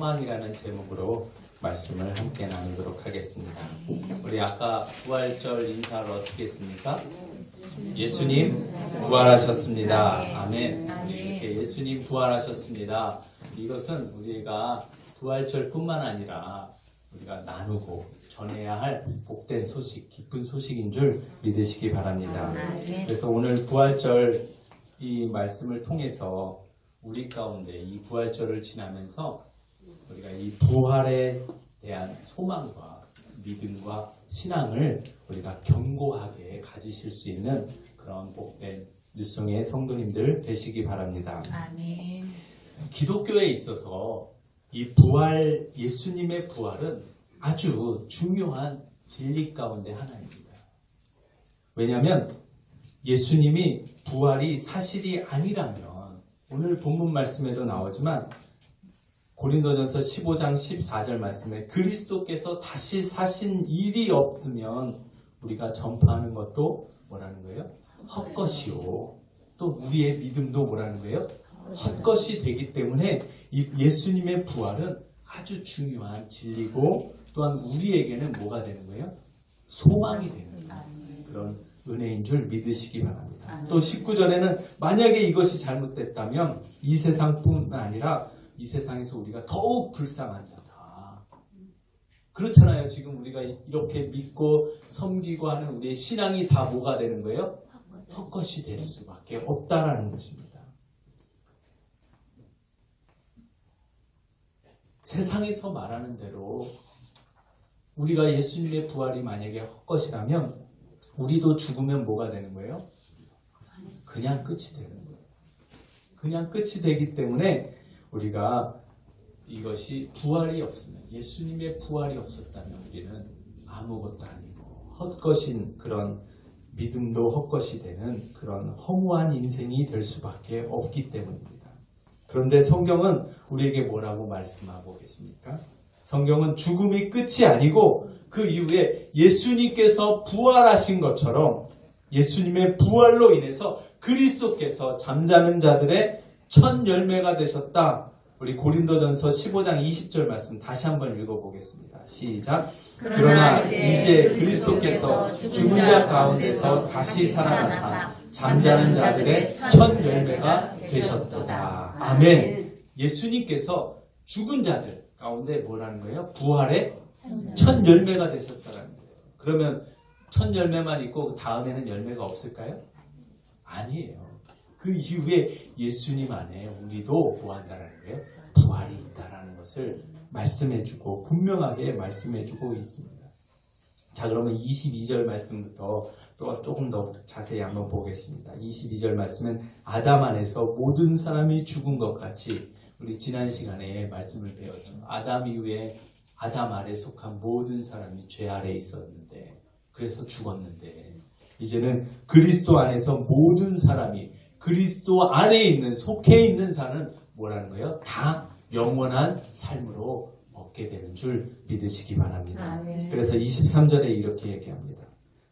소망이라는 제목으로 말씀을 함께 나누도록 하겠습니다. 우리 아까 부활절 인사를 어떻게 했습니까? 예수님 부활하셨습니다. 아멘. 이렇게 예수님 부활하셨습니다. 이것은 우리가 부활절뿐만 아니라 우리가 나누고 전해야 할 복된 소식, 기쁜 소식인 줄 믿으시기 바랍니다. 그래서 오늘 부활절 이 말씀을 통해서 우리 가운데 이 부활절을 지나면서 우리가 이 부활에 대한 소망과 믿음과 신앙을 우리가 견고하게 가지실 수 있는 그런 복된 뉴송의 성도님들 되시기 바랍니다. 아멘. 기독교에 있어서 이 부활, 예수님의 부활은 아주 중요한 진리 가운데 하나입니다. 왜냐하면 예수님이 부활이 사실이 아니라면 오늘 본문 말씀에도 나오지만 고린도전서 15장 14절 말씀에 그리스도께서 다시 사신 일이 없으면 우리가 전파하는 것도 뭐라는 거예요? 헛것이요. 또 우리의 믿음도 뭐라는 거예요? 헛것이 되기 때문에 이 예수님의 부활은 아주 중요한 진리고 또한 우리에게는 뭐가 되는 거예요? 소망이 되는 그런 은혜인 줄 믿으시기 바랍니다. 또 19절에는 만약에 이것이 잘못됐다면 이 세상뿐만 아니라 이 세상에서 우리가 더욱 불쌍한 자다. 그렇잖아요. 지금 우리가 이렇게 믿고 섬기고 하는 우리의 신앙이 다 뭐가 되는 거예요? 헛것이 될 수밖에 없다라는 것입니다. 세상에서 말하는 대로 우리가 예수님의 부활이 만약에 헛것이라면 우리도 죽으면 뭐가 되는 거예요? 그냥 끝이 되는 거예요. 그냥 끝이 되기 때문에 우리가 이것이 부활이 없으면, 예수님의 부활이 없었다면 우리는 아무것도 아니고 헛것인 그런 믿음도 헛것이 되는 그런 허무한 인생이 될 수밖에 없기 때문입니다. 그런데 성경은 우리에게 뭐라고 말씀하고 계십니까? 성경은 죽음이 끝이 아니고 그 이후에 예수님께서 부활하신 것처럼 예수님의 부활로 인해서 그리스도께서 잠자는 자들의 첫 열매가 되셨다. 우리 고린도전서 15장 20절 말씀 다시 한번 읽어보겠습니다. 시작. 그러나 이제 그리스도께서 죽은 자 가운데서 다시 살아나사 잠자는 자들의 첫 열매가 되셨도다. 아멘. 예수님께서 죽은 자들 가운데 뭐라는 거예요? 부활의 첫 열매가 되셨다는 거예요. 그러면 첫 열매만 있고 그 다음에는 열매가 없을까요? 아니에요. 그 이후에 예수님 안에 우리도 뭐 한다라는 거예요? 부활이 있다라는 것을 말씀해주고 분명하게 말씀해주고 있습니다. 자, 그러면 22절 말씀부터 또 조금 더 자세히 한번 보겠습니다. 22절 말씀은 아담 안에서 모든 사람이 죽은 것 같이 우리 지난 시간에 말씀을 배웠죠. 아담 이후에 아담 아래 속한 모든 사람이 죄 아래에 있었는데 그래서 죽었는데 이제는 그리스도 안에서 모든 사람이 그리스도 안에 있는 속해 있는 자는 뭐라는 거예요? 다 영원한 삶으로 얻게 되는 줄 믿으시기 바랍니다. 아멘. 그래서 23절에 이렇게 얘기합니다.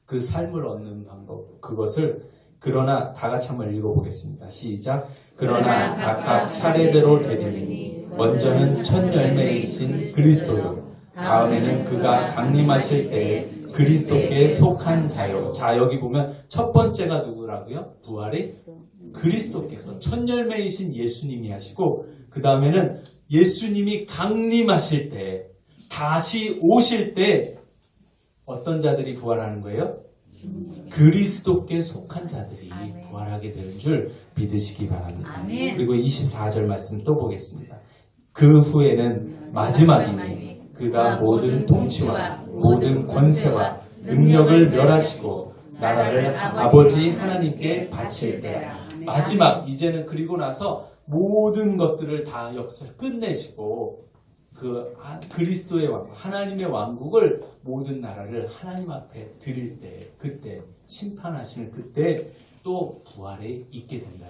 그 삶을 얻는 방법 그것을 그러나 다 같이 한번 읽어보겠습니다. 시작. 그러나 각각 차례대로 되리니 먼저는 첫 열매이신 그리스도요 다음에는 그가 강림하실 때에 그리스도께 속한 자요. 자, 여기 보면 첫 번째가 누구라고요? 부활의 그리스도께서 첫 열매이신 예수님이 하시고 그 다음에는 예수님이 강림하실 때 다시 오실 때 어떤 자들이 부활하는 거예요? 그리스도께 속한 자들이 부활하게 되는 줄 믿으시기 바랍니다. 아멘. 그리고 24절 말씀 또 보겠습니다. 그 후에는 마지막이니 그가 모든 통치와 모든 권세와 능력을 멸하시고 나라를 아버지 하나님께 바칠 때라. 마지막 이제는 그리고 나서 모든 것들을 다 역사를 끝내시고 그 그리스도의 왕국 하나님의 왕국을 모든 나라를 하나님 앞에 드릴 때 그때 심판하시는 그때 또 부활에 있게 된다.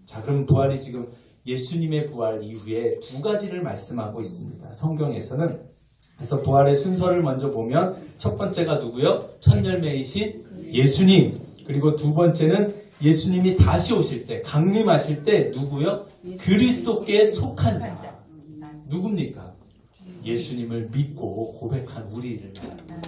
자, 그럼 부활이 지금 예수님의 부활 이후에 두 가지를 말씀하고 있습니다. 성경에서는 그래서 부활의 순서를 먼저 보면 첫 번째가 누구요? 첫 열매이신 예수님. 그리고 두 번째는 예수님이 다시 오실 때 강림하실 때 누구요? 그리스도께 속한 자. 누굽니까? 예수님을 믿고 고백한 우리를 말합니다.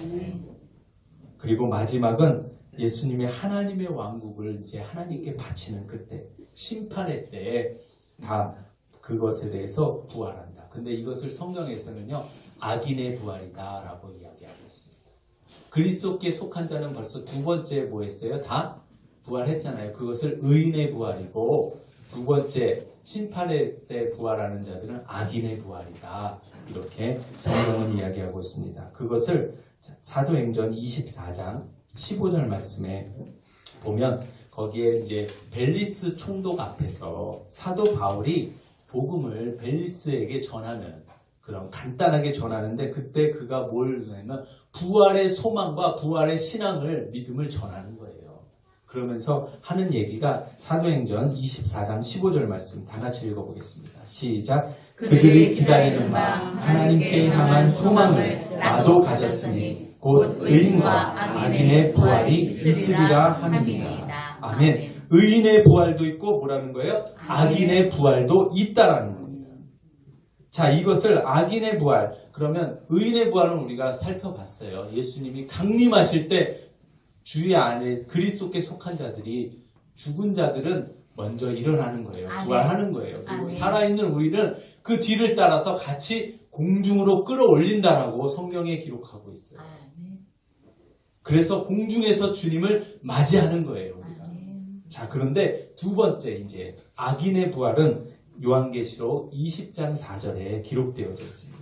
그리고 마지막은 예수님의 하나님의 왕국을 이제 하나님께 바치는 그때, 심판의 때에 다 그것에 대해서 부활한다. 근데 이것을 성경에서는요, 악인의 부활이다라고 이야기하고 있습니다. 그리스도께 속한 자는 벌써 두 번째 뭐 했어요? 다 부활했잖아요. 그것을 의인의 부활이고, 두 번째 심판의 때 부활하는 자들은 악인의 부활이다. 이렇게 성경은 이야기하고 있습니다. 그것을 사도행전 24장 15절 말씀에 보면 거기에 이제 벨리스 총독 앞에서 사도 바울이 복음을 벨리스에게 전하는 그런 간단하게 전하는데 그때 그가 뭘 하냐면 부활의 소망과 부활의 신앙을 믿음을 전하는 거예요. 그러면서 하는 얘기가 사도행전 24장 15절 말씀 다 같이 읽어보겠습니다. 시작. 그들이 기다리는 바 하나님께 향한 소망을 나도 가졌으니 곧 의인과 악인의 부활이 있으리라 함이니라. 아멘. 의인의 부활도 있고 뭐라는 거예요? 악인의 부활도 있다라는 겁니다. 자, 이것을 악인의 부활, 그러면 의인의 부활은 우리가 살펴봤어요. 예수님이 강림하실 때 주의 안에 그리스도께 속한 자들이, 죽은 자들은 먼저 일어나는 거예요. 부활하는 거예요. 그리고 살아있는 우리는 그 뒤를 따라서 같이 공중으로 끌어올린다라고 성경에 기록하고 있어요. 그래서 공중에서 주님을 맞이하는 거예요, 우리가. 자, 그런데 두 번째 이제 악인의 부활은 요한계시록 20장 4절에 기록되어져 있습니다.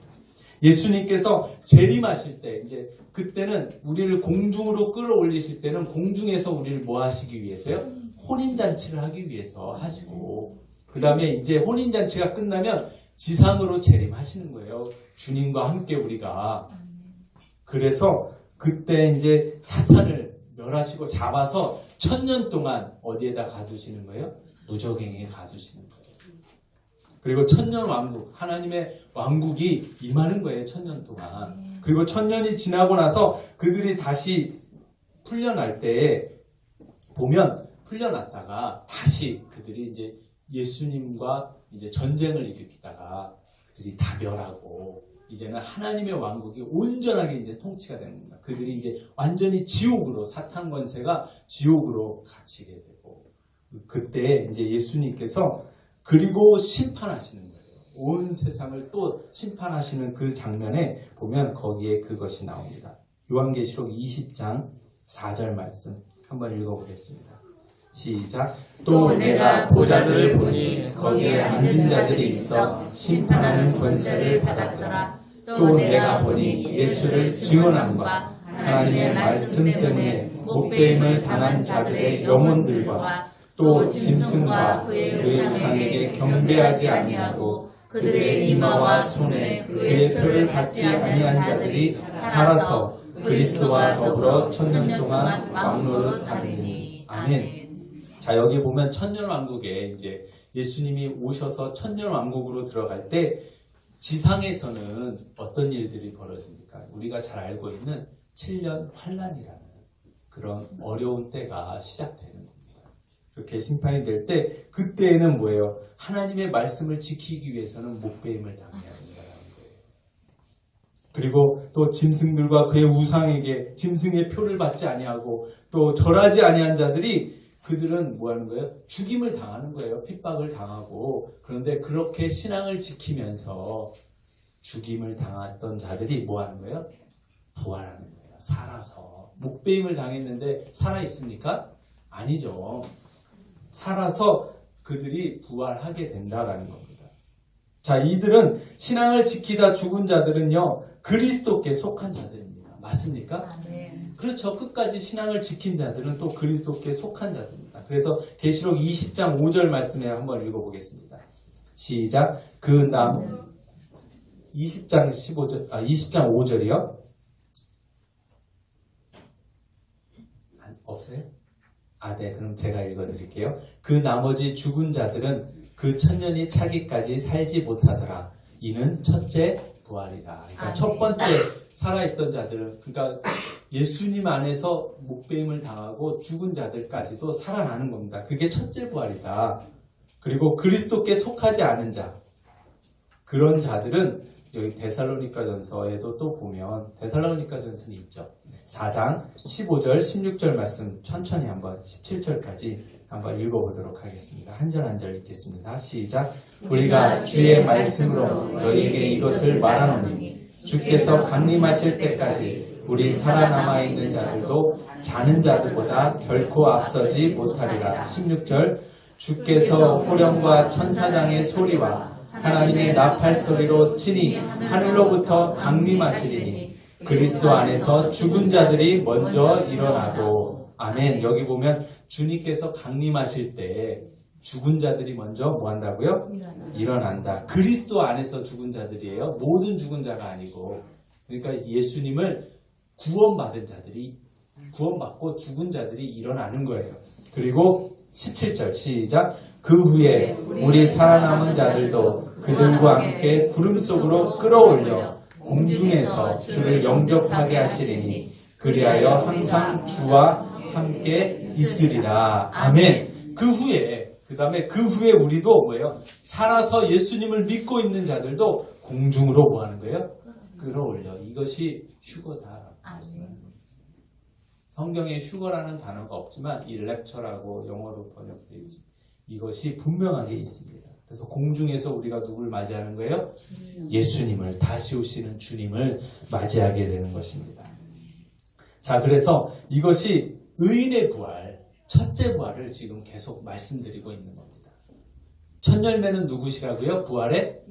예수님께서 재림하실 때 이제 그때는 우리를 공중으로 끌어올리실 때는 공중에서 우리를 뭐 하시기 위해서요? 혼인잔치를 하기 위해서 하시고, 그 다음에 이제 혼인잔치가 끝나면 지상으로 재림하시는 거예요. 주님과 함께 우리가. 그래서 그때 이제 사탄을 멸하시고 잡아서 1000년 동안 어디에다 가두시는 거예요? 무저갱에 가두시는 거예요. 그리고 1000년 왕국, 하나님의 왕국이 임하는 거예요. 1000년 동안. 그리고 1000년이 지나고 나서 그들이 다시 풀려날 때에 보면 풀려났다가 다시 그들이 이제 예수님과 이제 전쟁을 일으키다가 그들이 다 멸하고 이제는 하나님의 왕국이 온전하게 이제 통치가 되는 겁니다. 그들이 이제 완전히 지옥으로, 사탄 권세가 지옥으로 갇히게 되고, 그때 이제 예수님께서 그리고 심판하시는 거예요. 온 세상을 또 심판하시는 그 장면에 보면 거기에 그것이 나옵니다. 요한계시록 20장 4절 말씀 한번 읽어보겠습니다. 시작. 또 내가 보좌들을 보니 거기에 앉은 자들이 있어 심판하는 권세를 받았더라. 또 내가 보니 예수를 증언함과 하나님의 말씀 때문에 목배임을 당한 자들의 영혼들과 또 짐승과 그의 우상에게 경배하지 아니하고 그들의 이마와 손에 그의 표를 받지 아니한 자들이 살아서 그리스도와 더불어 1000년 동안 왕노릇하리니. 아멘. 자, 여기 보면 천년왕국에 이제 예수님이 오셔서 천년왕국으로 들어갈 때 지상에서는 어떤 일들이 벌어집니까? 우리가 잘 알고 있는 7년 환란이라는 그런 어려운 때가 시작되는 겁니다. 그렇게 심판이 될 때 그때에는 뭐예요? 하나님의 말씀을 지키기 위해서는 목배임을 당해야 된다는 거예요. 그리고 또 짐승들과 그의 우상에게 짐승의 표를 받지 아니하고 또 절하지 아니한 자들이 그들은 뭐 하는 거예요? 죽임을 당하는 거예요. 핍박을 당하고. 그런데 그렇게 신앙을 지키면서 죽임을 당했던 자들이 뭐 하는 거예요? 부활하는 거예요. 살아서. 목배임을 당했는데 살아있습니까? 아니죠. 살아서 그들이 부활하게 된다라는 겁니다. 자, 이들은 신앙을 지키다 죽은 자들은요, 그리스도께 속한 자들입니다. 맞습니까? 네. 그렇죠. 끝까지 신앙을 지킨 자들은 또 그리스도께 속한 자들입니다. 그래서 계시록 20장 5절 말씀에 한번 읽어보겠습니다. 시작. 20장 5절이요? 없어요? 네. 그럼 제가 읽어드릴게요. 그 나머지 죽은 자들은 그 1000년이 차기까지 살지 못하더라. 이는 첫째 부활이라. 그러니까 첫 번째 살아있던 자들은, 그러니까 예수님 안에서 목배임을 당하고 죽은 자들까지도 살아나는 겁니다. 그게 첫째 부활이다. 그리고 그리스도께 속하지 않은 자, 그런 자들은 여기 데살로니가전서에도 또 보면 데살로니가전서는 있죠. 4장 15절 16절 말씀 천천히 한번 17절까지 한번 읽어보도록 하겠습니다. 한 절 한 절 읽겠습니다. 시작. 우리가 주의 말씀으로 너희에게 이것을 말하노니 주께서 강림하실 때까지 우리 살아남아 있는 자들도 자는 자들보다 결코 앞서지 못하리라. 16절. 주께서 호령과 천사장의 소리와 하나님의 나팔 소리로 친히 하늘로부터 강림하시리니 그리스도 안에서 죽은 자들이 먼저 일어나고. 아멘. 여기 보면 주님께서 강림하실 때 죽은 자들이 먼저 뭐 한다고요? 일어난다. 그리스도 안에서 죽은 자들이에요. 모든 죽은 자가 아니고. 그러니까 예수님을 구원받은 자들이, 구원받고 죽은 자들이 일어나는 거예요. 그리고 17절 시작. 그 후에 우리 살아남은 자들도 그들과 함께 구름 속으로 끌어올려 공중에서 주를 영접하게 하시리니 그리하여 항상 주와 함께 있으리라. 아멘. 그 다음에 그 후에 우리도 뭐예요? 살아서 예수님을 믿고 있는 자들도 공중으로 뭐 하는 거예요? 끌어올려. 이것이 휴거다. 성경에 휴거라는 단어가 없지만 이 랩처라고 영어로 번역되어 있죠. 이것이 분명하게 있습니다. 그래서 공중에서 우리가 누굴 맞이하는 거예요? 예수님을, 다시 오시는 주님을 맞이하게 되는 것입니다. 자, 그래서 이것이 의인의 부활, 첫째 부활을 지금 계속 말씀드리고 있는 겁니다. 첫 열매는 누구시라고요? 부활의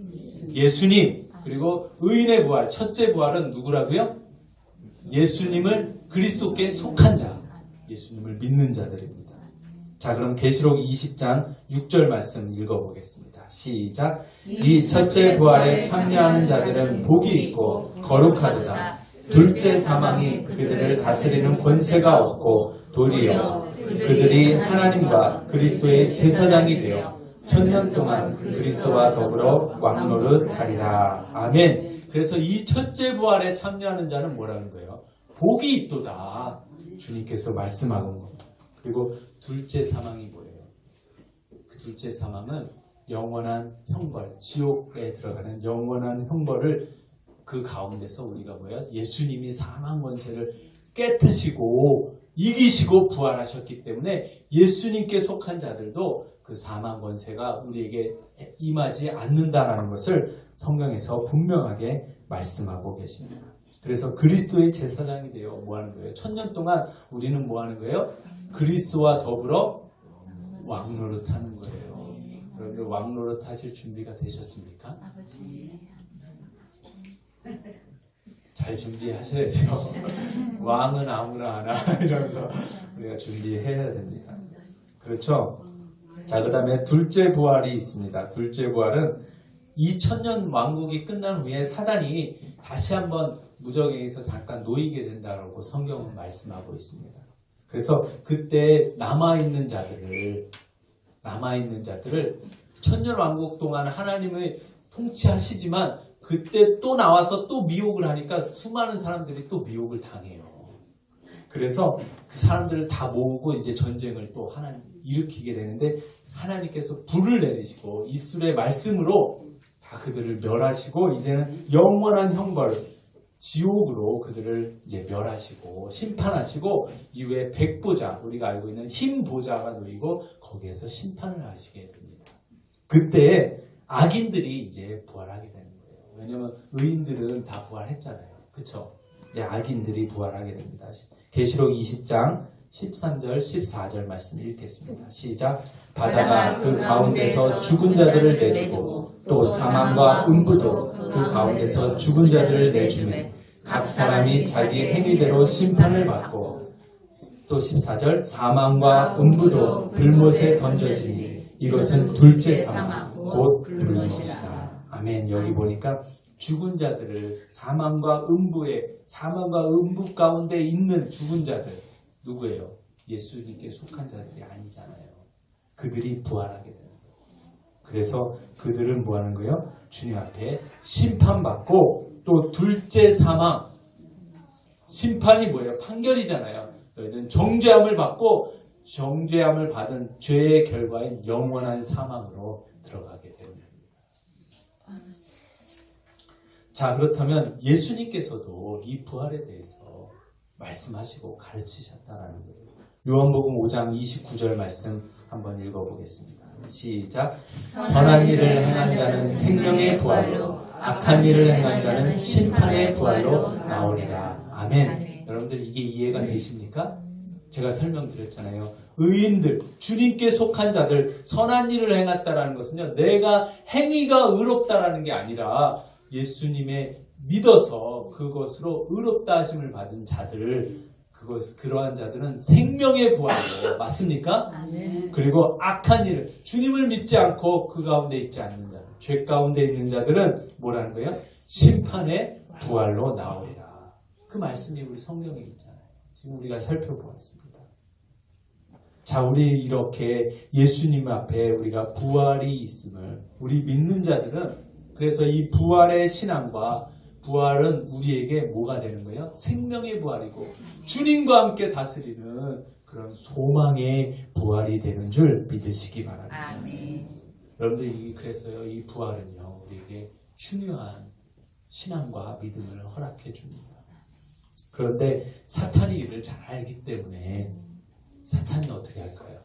예수님. 그리고 의인의 부활, 첫째 부활은 누구라고요? 예수님을 그리스도께 속한 자, 예수님을 믿는 자들입니다. 자, 그럼 계시록 20장 6절 말씀 읽어보겠습니다. 시작. 이 첫째 부활에 참여하는 자들은 복이 있고 거룩하도다. 둘째 사망이 그들을 다스리는 권세가 없고 도리어 그들이 하나님과 그리스도의 제사장이 되어 천년 동안 그리스도와 더불어 왕노릇하리라. 아멘. 그래서 이 첫째 부활에 참여하는 자는 뭐라는 거예요? 복이 있도다. 주님께서 말씀하는 겁니다. 그리고 둘째 사망이 뭐예요? 그 둘째 사망은 영원한 형벌, 지옥에 들어가는 영원한 형벌을 그 가운데서 우리가 뭐예요? 예수님이 사망 권세를 깨트시고 이기시고 부활하셨기 때문에 예수님께 속한 자들도 그 사망 권세가 우리에게 임하지 않는다라는 것을 성경에서 분명하게 말씀하고 계십니다. 그래서 그리스도의 제사장이 되어 뭐 하는 거예요? 천년 동안 우리는 뭐 하는 거예요? 그리스도와 더불어 왕노릇하는 거예요. 여러분들 왕노릇 하실 준비가 되셨습니까? 잘 준비하셔야 돼요. 왕은 아무나 하나 이러면서 우리가 준비해야 됩니다. 그렇죠? 자, 그 다음에 둘째 부활이 있습니다. 둘째 부활은 2000년 왕국이 끝난 후에 사단이 다시 한번 무적에서 잠깐 놓이게 된다고 성경은 말씀하고 있습니다. 그래서 그때 남아있는 자들을 천년 왕국 동안 하나님을 통치하시지만 그때 또 나와서 또 미혹을 하니까 수많은 사람들이 또 미혹을 당해요. 그래서 그 사람들을 다 모으고 이제 전쟁을 또 하나님 일으키게 되는데 하나님께서 불을 내리시고 입술의 말씀으로 다 그들을 멸하시고 이제는 영원한 형벌 지옥으로 그들을 이제 멸하시고 심판하시고 이후에 백보자, 우리가 알고 있는 흰 보자가 놓이고 거기에서 심판을 하시게 됩니다. 그때 악인들이 이제 부활하게 되는 거예요. 왜냐하면 의인들은 다 부활했잖아요. 그렇죠? 이제 악인들이 부활하게 됩니다. 계시록 20장 13절 14절 말씀 읽겠습니다. 시작. 바다가 그 가운데서 죽은 자들을 내주고 또 사망과 음부도 그 가운데서 죽은 자들을 내주매 각 사람이 자기 행위대로 심판을 받고 또 14절 사망과 음부도 불못에 던져지니 이것은 둘째 사망 곧 불못이다. 아멘. 여기 보니까 죽은 자들을 사망과 음부 가운데 있는 죽은 자들 누구예요? 예수님께 속한 자들이 아니잖아요. 그들이 부활하게 되는 거예요. 그래서 그들은 뭐 하는 거예요? 주님 앞에 심판받고 또 둘째 사망 심판이 뭐예요? 판결이잖아요. 너희는 정죄함을 받고 정죄함을 받은 죄의 결과인 영원한 사망으로 들어가게 됩니다. 자, 그렇다면 예수님께서도 이 부활에 대해서 말씀하시고 가르치셨다라는 거예요. 요한복음 5장 29절 말씀 한번 읽어보겠습니다. 시작. 선한 일을 행한 자는 생명의 부활로, 악한 일을 행한 자는 심판의 부활로 나오리라. 아멘. 여러분들 이게 이해가 되십니까? 제가 설명드렸잖아요. 의인들, 주님께 속한 자들, 선한 일을 행했다라는 것은요, 내가 행위가 의롭다라는 게 아니라 예수님의 믿어서 그것으로 의롭다 하심을 받은 자들, 그러한 자들은 생명의 부활이에요. 맞습니까? 아멘. 그리고 악한 일을, 주님을 믿지 않고 그 가운데 있지 않는 자들, 죄 가운데 있는 자들은 뭐라는 거예요? 심판의 부활로 나오리라. 그 말씀이 우리 성경에 있잖아요. 지금 우리가 살펴보았습니다. 자, 우리 이렇게 예수님 앞에 우리가 부활이 있음을 우리 믿는 자들은, 그래서 이 부활의 신앙과 부활은 우리에게 뭐가 되는 거예요? 생명의 부활이고 주님과 함께 다스리는 그런 소망의 부활이 되는 줄 믿으시기 바랍니다. 아멘. 여러분들, 그래서요, 이 부활은요, 우리에게 중요한 신앙과 믿음을 허락해 줍니다. 그런데 사탄이 이를 잘 알기 때문에 사탄이 어떻게 할까요?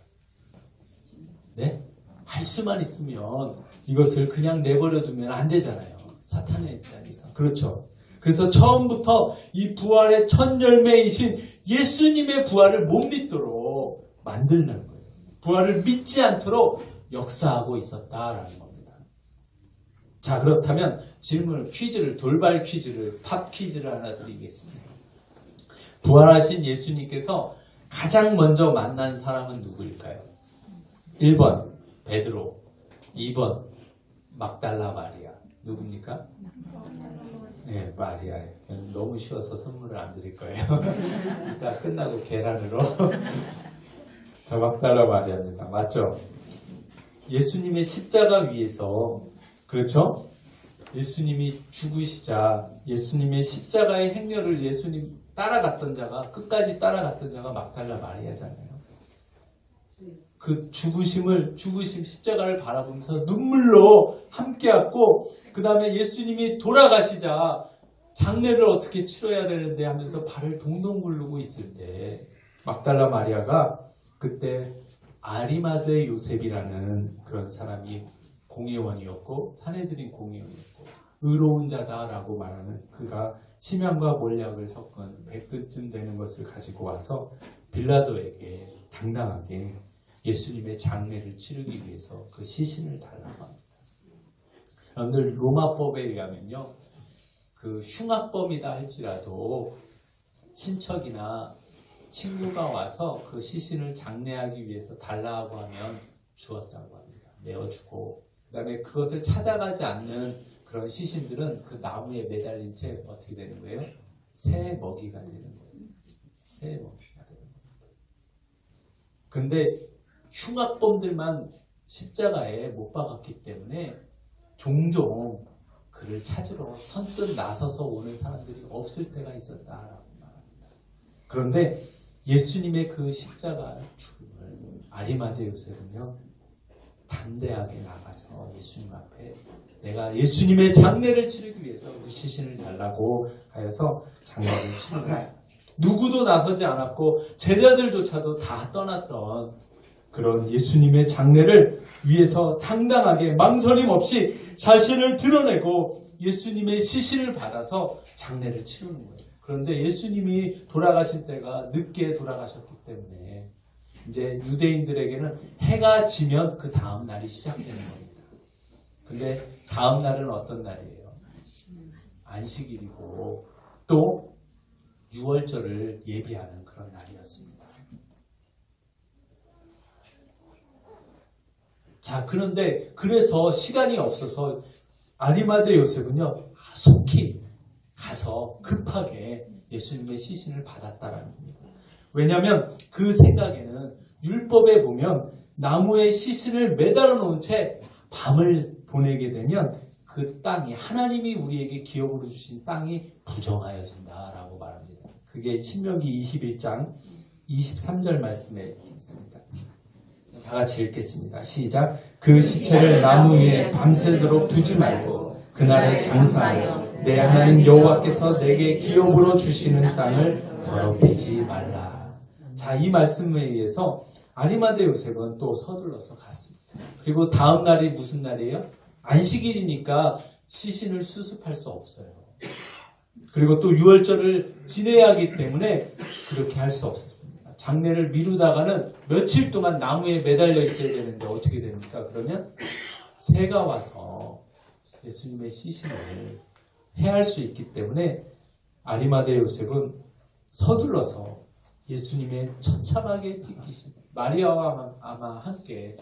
네? 할 수만 있으면 이것을 그냥 내버려 두면 안 되잖아요. 사탄의 입장에서. 그렇죠. 그래서 처음부터 이 부활의 첫 열매이신 예수님의 부활을 못 믿도록 만들는 거예요. 부활을 믿지 않도록 역사하고 있었다라는 겁니다. 자, 그렇다면 퀴즈를, 돌발 퀴즈를, 팝 퀴즈를 하나 드리겠습니다. 부활하신 예수님께서 가장 먼저 만난 사람은 누구일까요? 1번 베드로, 2번 막달라 마리아. 누굽니까? 네, 마리아예요. 너무 쉬워서 선물을 안 드릴 거예요. 이따 끝나고 계란으로. 저 막달라 마리아입니다. 맞죠? 예수님의 십자가 위에서, 그렇죠? 예수님이 죽으시자 예수님의 십자가의 행렬을 예수님 따라갔던 자가, 끝까지 따라갔던 자가 막달라 마리아잖아요. 그 죽으심 십자가를 바라보면서 눈물로 함께했고, 그 다음에 예수님이 돌아가시자 장례를 어떻게 치러야 되는데 하면서 발을 동동 구르고 있을 때 막달라 마리아가 그때 아리마대 요셉이라는 그런 사람이 공회원이었고, 사내들인 공회원이었고, 의로운 자다라고 말하는 그가 심양과 몰약을 섞은 100근쯤 되는 것을 가지고 와서 빌라도에게 당당하게 예수님의 장례를 치르기 위해서 그 시신을 달라고 합니다. 여러분들, 로마법에 의하면요, 그 흉악범이다 할지라도 친척이나 친구가 와서 그 시신을 장례하기 위해서 달라고 하면 주었다고 합니다. 내어주고, 그 다음에 그것을 찾아가지 않는 그런 시신들은 그 나무에 매달린 채 어떻게 되는 거예요? 새 먹이가 되는 거예요. 새 먹이가 되는 거예요. 근데 흉악범들만 십자가에 못 박았기 때문에 종종 그를 찾으러 선뜻 나서서 오는 사람들이 없을 때가 있었다라고 말합니다. 그런데 예수님의 그 십자가 죽음을 아리마대 요셉은요, 담대하게 나가서 예수님 앞에 내가 예수님의 장례를 치르기 위해서 그 시신을 달라고 하여서 장례를 치른 거예요. 누구도 나서지 않았고 제자들조차도 다 떠났던 그런 예수님의 장례를 위해서 당당하게 망설임 없이 자신을 드러내고 예수님의 시신을 받아서 장례를 치르는 거예요. 그런데 예수님이 돌아가신 때가 늦게 돌아가셨기 때문에 이제 유대인들에게는 해가 지면 그 다음 날이 시작되는 겁니다. 근데 다음 날은 어떤 날이에요? 안식일이고 또 유월절을 예비하는 그런 날이었습니다. 자, 그런데 그래서 시간이 없어서 아리마대 요셉은요, 속히 가서 급하게 예수님의 시신을 받았다라는 겁니다. 왜냐하면 그 생각에는 율법에 보면 나무에 시신을 매달아 놓은 채 밤을 보내게 되면 그 땅이, 하나님이 우리에게 기업으로 주신 땅이 부정하여진다라고 말합니다. 그게 신명기 21장 23절 말씀에 있습니다. 다 같이 읽겠습니다. 시작. 그 시체를 나무 위에 밤새도록 두지 말고 그날에 장사하여 내 하나님 여호와께서 내게 기업으로 주시는 땅을 더럽히지 말라. 자, 이 말씀에 의해서 아리마대 요셉은 또 서둘러서 갔습니다. 그리고 다음 날이 무슨 날이에요? 안식일이니까 시신을 수습할 수 없어요. 그리고 또 유월절을 지내야 하기 때문에 그렇게 할 수 없었습니다. 장례를 미루다가는 며칠 동안 나무에 매달려 있어야 되는데 어떻게 됩니까? 그러면 새가 와서 예수님의 시신을 해할 수 있기 때문에 아리마대 요셉은 서둘러서 예수님의 처참하게 찢기신 마리아와 아마 함께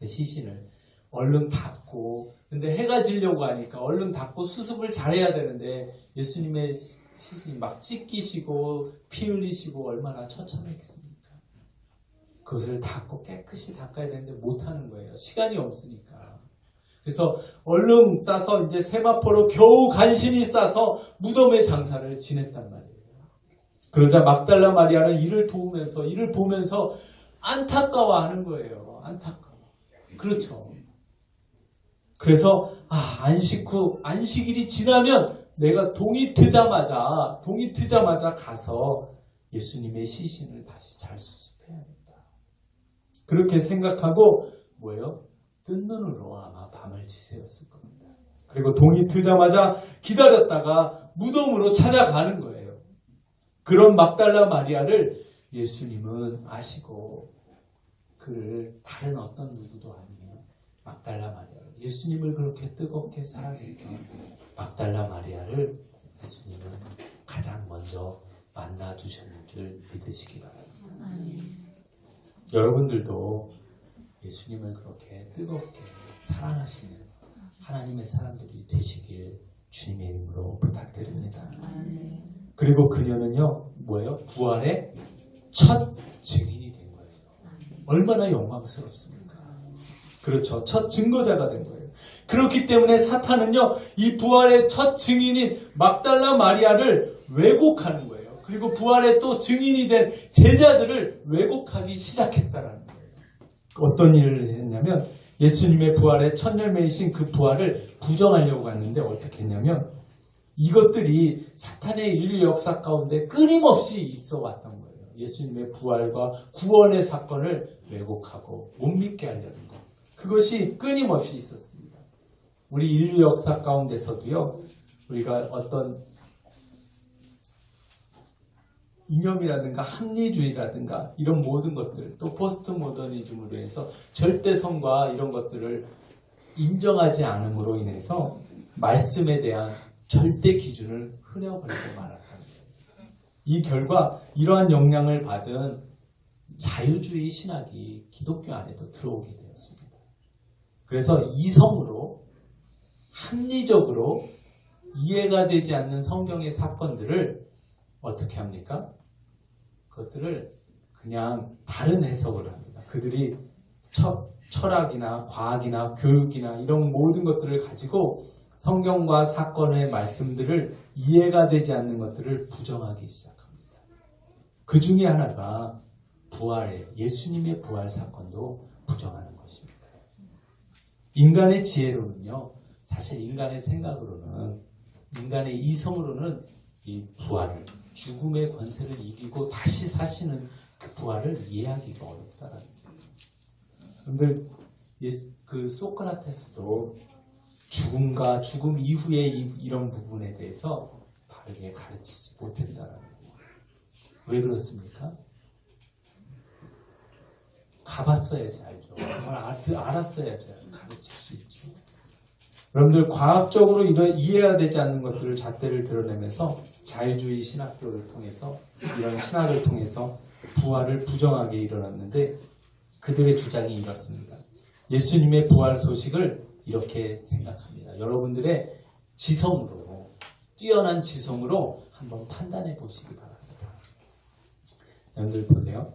시신을 얼른 닦고, 근데 해가 지려고 하니까 얼른 닦고 수습을 잘해야 되는데 예수님의 시신이 막 찢기시고 피 흘리시고 얼마나 처참했겠습니까? 그것을 닦고 깨끗이 닦아야 되는데 못하는 거예요. 시간이 없으니까. 그래서 얼른 싸서 이제 세마포로 겨우 간신히 싸서 무덤의 장사를 지냈단 말이에요. 그러자 막달라 마리아는 이를 보면서 안타까워하는 거예요. 안타까워. 그렇죠. 그래서 안식일이 지나면 내가 동이 트자마자 가서 예수님의 시신을 다시 잘 수습해야겠다. 그렇게 생각하고 뜬 눈으로 아마 밤을 지새웠을 겁니다. 그리고 동이 트자마자 기다렸다가 무덤으로 찾아가는 거예요. 그런 막달라 마리아를 예수님은 아시고 그를 다른 어떤 누구도 아니에요. 막달라 마리아. 예수님을 그렇게 뜨겁게 사랑했던 막달라 마리아를 예수님은 가장 먼저 만나 주셨는 줄 믿으시기 바랍니다. 여러분들도 예수님을 그렇게 뜨겁게 사랑하시는 하나님의 사람들이 되시길 주님의 이름으로 부탁드립니다. 그리고 그녀는요, 부활의 첫 증인이 된 거예요. 얼마나 영광스럽습니까? 그렇죠. 첫 증거자가 된 거예요. 그렇기 때문에 사탄은요, 이 부활의 첫 증인인 막달라 마리아를 왜곡하는 거예요. 그리고 부활의 또 증인이 된 제자들을 왜곡하기 시작했다라는 거예요. 어떤 일을 했냐면 예수님의 부활의 첫 열매이신 그 부활을 부정하려고 했는데 어떻게 했냐면 이것들이 사탄의 인류 역사 가운데 끊임없이 있어 왔던 거예요. 예수님의 부활과 구원의 사건을 왜곡하고 못 믿게 하려는 것. 그것이 끊임없이 있었습니다. 우리 인류 역사 가운데서도요, 우리가 어떤 이념이라든가 합리주의라든가 이런 모든 것들, 또 포스트 모더니즘으로 해서 절대성과 이런 것들을 인정하지 않음으로 인해서 말씀에 대한 절대 기준을 흐려버리고 말았다는 거예요. 이 결과 이러한 영향을 받은 자유주의 신학이 기독교 안에도 들어오게 되었습니다. 그래서 이성으로 합리적으로 이해가 되지 않는 성경의 사건들을 어떻게 합니까? 그것들을 그냥 다른 해석을 합니다. 그들이 철학이나 과학이나 교육이나 이런 모든 것들을 가지고 성경과 사건의 말씀들을 이해가 되지 않는 것들을 부정하기 시작합니다. 그 중에 하나가 예수님의 부활 사건도 부정하는 것입니다. 인간의 지혜로는요, 사실 인간의 생각으로는, 인간의 이성으로는 이 부활을, 죽음의 권세를 이기고 다시 사시는 그 부활을 이해하기가 어렵다라는 거예요. 여러분들, 그 소크라테스도 죽음과 죽음 이후의 이런 부분에 대해서 바르게 가르치지 못했다라는 거예요. 왜 그렇습니까? 가봤어야지 알죠. 그걸 알았어야지 가르칠 수 있죠. 여러분들 과학적으로 이해해야 되지 않는 것들을 잣대를 드러내면서 자유주의 신학교를 통해서 이런 신학을 통해서 부활을 부정하게 일어났는데 그들의 주장이 이렇습니다. 예수님의 부활 소식을 이렇게 생각합니다. 여러분들의 지성으로, 뛰어난 지성으로 한번 판단해 보시기 바랍니다. 여러분들 보세요.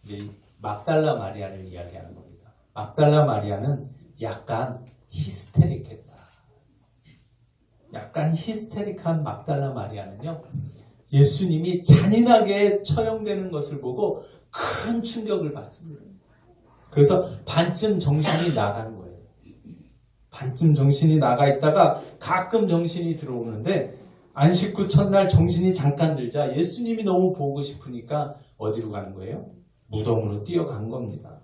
이제 막달라 마리아를 이야기하는 겁니다. 막달라 마리아는 약간 히스테릭했다. 약간 히스테릭한 막달라 마리아는요, 예수님이 잔인하게 처형되는 것을 보고 큰 충격을 받습니다. 그래서 반쯤 정신이 나간 거예요. 반쯤 정신이 나가 있다가 가끔 정신이 들어오는데 안식 후 첫날 정신이 잠깐 들자 예수님이 너무 보고 싶으니까 어디로 가는 거예요? 무덤으로 뛰어간 겁니다.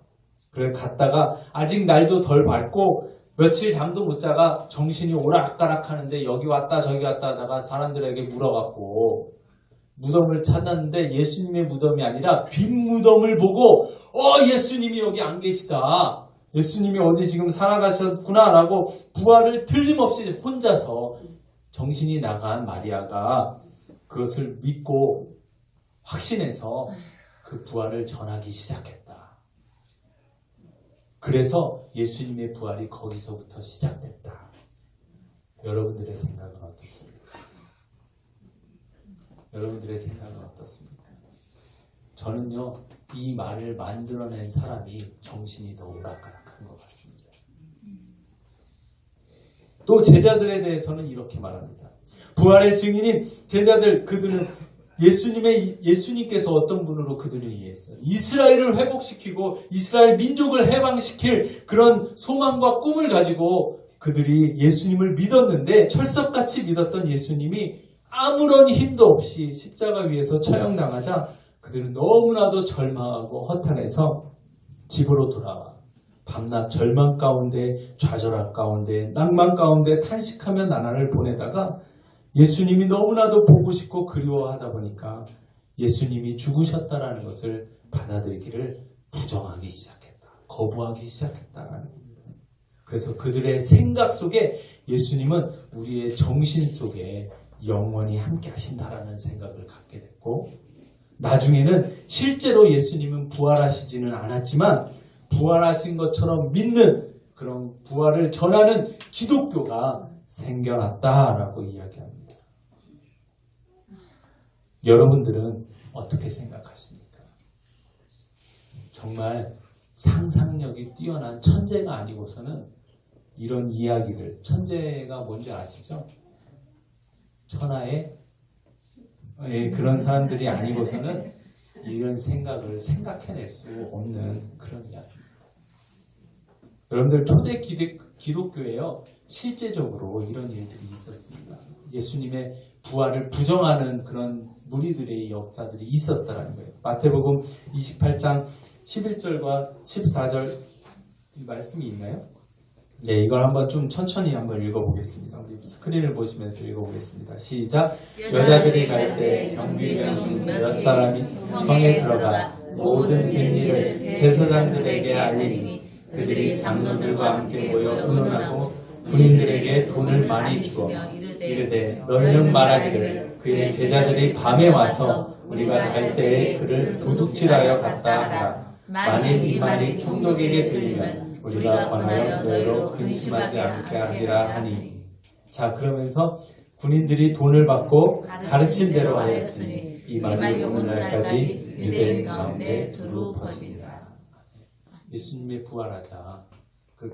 그래 갔다가 아직 날도 덜 밝고 며칠 잠도 못 자가 정신이 오락가락 하는데 여기 왔다 저기 왔다 하다가 사람들에게 물어갖고 무덤을 찾았는데 예수님의 무덤이 아니라 빈 무덤을 보고 예수님이 여기 안 계시다. 예수님이 어디 지금 살아가셨구나 라고 부활을 틀림없이 혼자서 정신이 나간 마리아가 그것을 믿고 확신해서 그 부활을 전하기 시작했다. 그래서 예수님의 부활이 거기서부터 시작됐다. 여러분들의 생각은 어떻습니까? 여러분들의 생각은 어떻습니까? 저는요, 이 말을 만들어낸 사람이 정신이 더 오락가락한 것 같습니다. 또 제자들에 대해서는 이렇게 말합니다. 부활의 증인인 제자들, 그들은 예수님께서 어떤 분으로 그들을 이해했어요. 이스라엘을 회복시키고 이스라엘 민족을 해방시킬 그런 소망과 꿈을 가지고 그들이 예수님을 믿었는데 철석같이 믿었던 예수님이 아무런 힘도 없이 십자가 위에서 처형당하자 그들은 너무나도 절망하고 허탄해서 집으로 돌아와 밤낮 절망 가운데 좌절함 가운데 낭만 가운데 탄식하며 나날을 보내다가 예수님이 너무나도 보고 싶고 그리워하다 보니까 예수님이 죽으셨다라는 것을 받아들이기를 부정하기 시작했다. 거부하기 시작했다라는 겁니다. 그래서 그들의 생각 속에 예수님은 우리의 정신 속에 영원히 함께 하신다라는 생각을 갖게 됐고 나중에는 실제로 예수님은 부활하시지는 않았지만 부활하신 것처럼 믿는 그런 부활을 전하는 기독교가 생겨났다라고 이야기합니다. 여러분들은 어떻게 생각하십니까? 정말 상상력이 뛰어난 천재가 아니고서는 이런 이야기들, 천재가 뭔지 아시죠? 천하의 그런 사람들이 아니고서는 이런 생각을 생각해낼 수 없는 그런 이야기입니다. 여러분들 초대 기독교에요. 실제적으로 이런 일들이 있었습니다. 예수님의 부활을 부정하는 그런 무리들의 역사들이 있었다는 거예요. 마태복음 28장 11절과 14절 이 말씀이 있나요? 네, 이걸 한번 좀 천천히 한번 읽어보겠습니다. 우리 스크린을 보시면서 읽어보겠습니다. 시작! 여자들이 갈 때 경비병 중 몇 사람이 성에 들어가 모든 된 일을 제사장들에게 알리니 그들이 장로들과 함께 모여 의논하고 군인들에게 돈을 많이 주어 이르되 너희는 말하기를 그의 제자들이 밤에 와서 우리가 잘 때에 그를 도둑질하여 갔다 하라. 만일 이 말이 총독에게 들리면 우리가 권하여 너희로 근심하지 않게 하리라 하니. 자, 그러면서 군인들이 돈을 받고 가르친 대로 하였으니 이 말이 오늘날까지 유대인 가운데 두루 퍼지니라. 예수님의 부활하자 그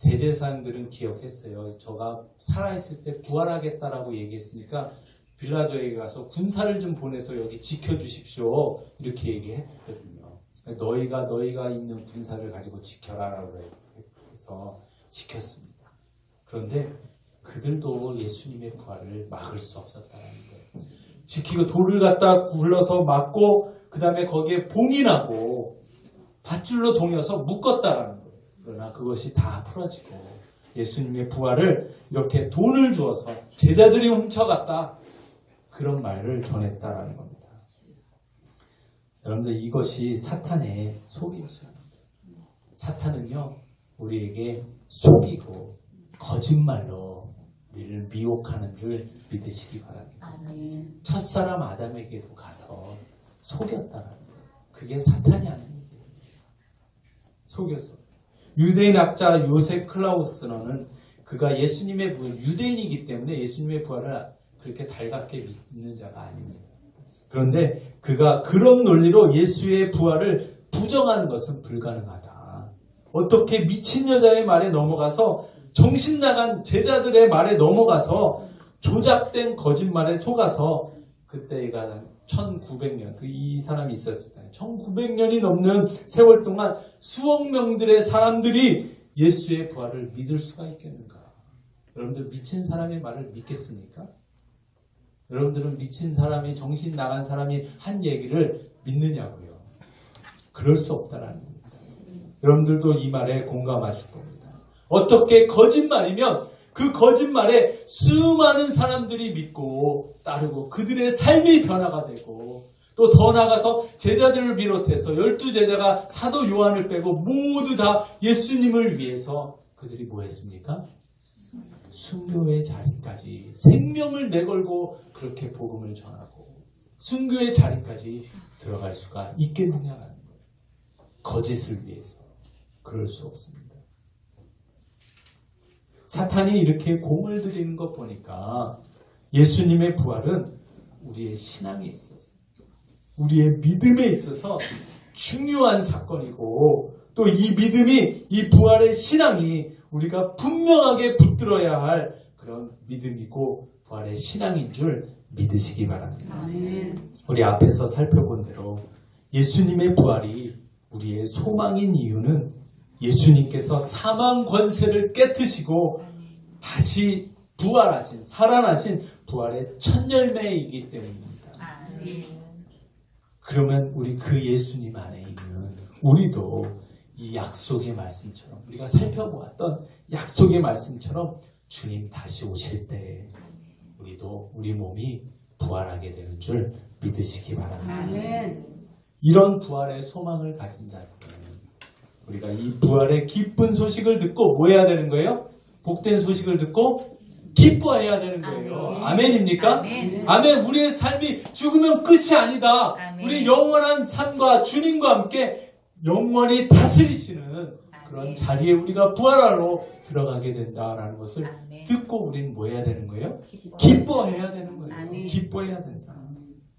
대제사장들은 기억했어요. 저가 살아있을 때 부활하겠다라고 얘기했으니까 빌라도에게 가서 군사를 좀 보내서 여기 지켜주십시오. 이렇게 얘기했거든요. 너희가 있는 군사를 가지고 지켜라라고 해서 지켰습니다. 그런데 그들도 예수님의 부활을 막을 수 없었다는 거예요. 지키고 돌을 갖다 굴러서 막고 그 다음에 거기에 봉인하고 밧줄로 동여서 묶었다라는 거예요. 그러나 그것이 다 풀어지고 예수님의 부활을 이렇게 돈을 주어서 제자들이 훔쳐갔다. 그런 말을 전했다라는 겁니다. 여러분들 이것이 사탄의 속임수입니다. 사탄은요 우리에게 속이고 거짓말로 우리를 미혹하는 줄 믿으시기 바랍니다. 첫사람 아담에게도 가서 속였다라는 거예요. 그게 사탄이 하는 일이에요. 속였어. 유대인 학자 요셉 클라우스너는 그가 예수님의 부활, 유대인이기 때문에 예수님의 부활을 그렇게 달갑게 믿는 자가 아닙니다. 그런데 그가 그런 논리로 예수의 부활을 부정하는 것은 불가능하다. 어떻게 미친 여자의 말에 넘어가서 정신 나간 제자들의 말에 넘어가서 조작된 거짓말에 속아서 그때가 1900년 이 사람이 있었을 때 1900년이 넘는 세월 동안 수억 명들의 사람들이 예수의 부활을 믿을 수가 있겠는가? 여러분들 미친 사람의 말을 믿겠습니까? 여러분들은 미친 사람이, 정신 나간 사람이 한 얘기를 믿느냐고요? 그럴 수 없다라는 겁니다. 여러분들도 이 말에 공감하실 겁니다. 어떻게 거짓말이면 그 거짓말에 수많은 사람들이 믿고 따르고 그들의 삶이 변화가 되고 또 더 나아가서 제자들을 비롯해서 12제자가 사도 요한을 빼고 모두 다 예수님을 위해서 그들이 뭐 했습니까? 순교의 자리까지 생명을 내걸고 그렇게 복음을 전하고 순교의 자리까지 들어갈 수가 있겠느냐라는 거예요. 거짓을 위해서. 그럴 수 없습니다. 사탄이 이렇게 공을 들이는 것 보니까 예수님의 부활은 우리의 신앙에 있어서, 우리의 믿음에 있어서 중요한 사건이고 또 이 믿음이, 이 부활의 신앙이 우리가 분명하게 붙들어야 할 그런 믿음이고 부활의 신앙인 줄 믿으시기 바랍니다. 아멘. 우리 앞에서 살펴본 대로 예수님의 부활이 우리의 소망인 이유는 예수님께서 사망 권세를 깨트시고 다시 부활하신, 살아나신 부활의 첫 열매이기 때문입니다. 그러면 우리 그 예수님 안에 있는 우리도 이 약속의 말씀처럼, 우리가 살펴보았던 약속의 말씀처럼 주님 다시 오실 때 우리도 우리 몸이 부활하게 되는 줄 믿으시기 바랍니다. 아멘. 이런 부활의 소망을 가진 자는 우리가 이 부활의 기쁜 소식을 듣고 뭐 해야 되는 거예요? 복된 소식을 듣고 기뻐해야 되는 거예요. 아멘입니까? 아멘. 아멘. 우리의 삶이 죽으면 끝이 아니다. 아멘. 우리 영원한 삶과 주님과 함께 영원히 다스리시는 그런 아멘. 자리에 우리가 부활하러 들어가게 된다라는 것을 아멘. 듣고 우리는 뭐 해야 되는 거예요? 기뻐. 기뻐해야 되는 거예요. 아멘. 기뻐해야 된다.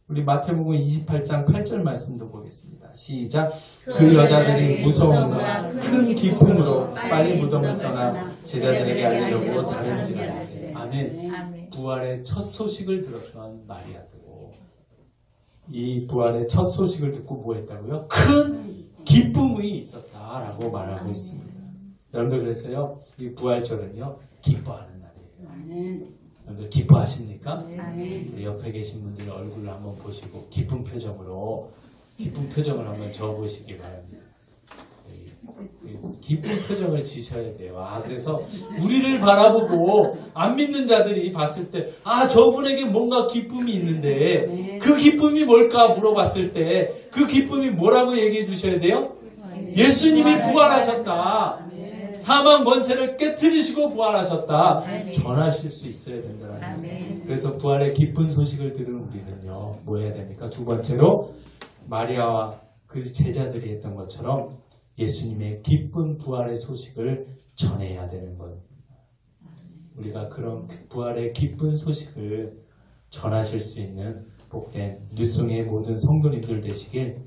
우리 마태복음 28장 8절 말씀도 보겠습니다. 시작. 그 여자들이 무서움과 큰 기쁨으로 빨리 무덤을 떠나 제자들에게 알리려고 다른 집 갔어요. 아멘. 아멘. 부활의 첫 소식을 들었던 마리아도 이 부활의 첫 소식을 듣고 뭐 했다고요? 큰 기쁨이 있었다라고 말하고 있습니다. 여러분들 그래서요, 이 부활절은요 기뻐하는 날이에요. 아멘. 여러분들 기뻐하십니까? 아멘. 우리 옆에 계신 분들 얼굴을 한번 보시고 기쁜 표정을 한번 지어보시기 바랍니다. 기쁜 표정을 지셔야 돼요. 그래서 우리를 바라보고 안 믿는 자들이 봤을 때 저분에게 뭔가 기쁨이 있는데 그 기쁨이 뭘까 물어봤을 때 그 기쁨이 뭐라고 얘기해 주셔야 돼요? 예수님이 부활하셨다. 사망 권세를 깨트리시고 부활하셨다. 전하실 수 있어야 된다는 거예요. 그래서 부활의 기쁜 소식을 들은 우리는요, 뭐 해야 됩니까? 두 번째로 마리아와 그 제자들이 했던 것처럼 예수님의 기쁜 부활의 소식을 전해야 되는 겁니다. 우리가 그런 부활의 기쁜 소식을 전하실 수 있는 복된 뉴송의 모든 성도님들 되시길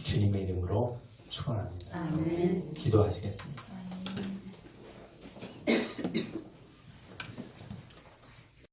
주님의 이름으로 축원합니다. 아멘. 기도하시겠습니다.